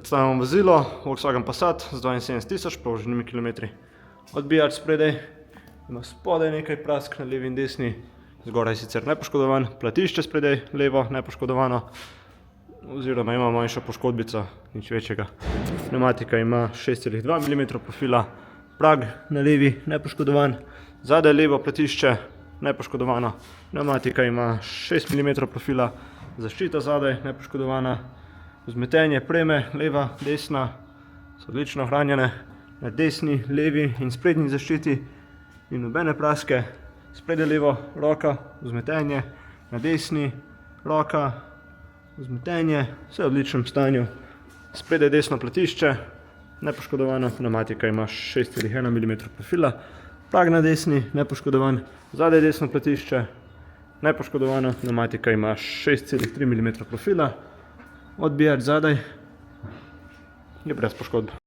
Predstavljamo vozilo Volkswagen Passat z 72 000 proženimi kilometri. Odbijač spredaj, ima spodaj nekaj prask na levi in desni, zgoraj sicer nepoškodovan, platišče spredaj levo nepoškodovano, oziroma ima manjšo poškodbico, nič večjega. Pneumatika ima 6,2 mm profila, prag na levi nepoškodovan, zadaj levo platišče nepoškodovano, pneumatika ima 6 mm profila, zaščita zadaj nepoškodovana, vzmetenje preme, leva, desna, so odlično ohranjene, na desni, levi in sprednji zaščiti in nobene praske, spredaj levo, roka, vzmetenje, na desni, roka, vzmetenje, vse v odličnem stanju, spredaj desno platišče, nepoškodovano, pneumatika ima 6,1 mm profila, prag na desni, nepoškodovan, zadaj desno platišče, nepoškodovano, pneumatika ima 6,3 mm profila, odbijač zadaj je brez poškodb.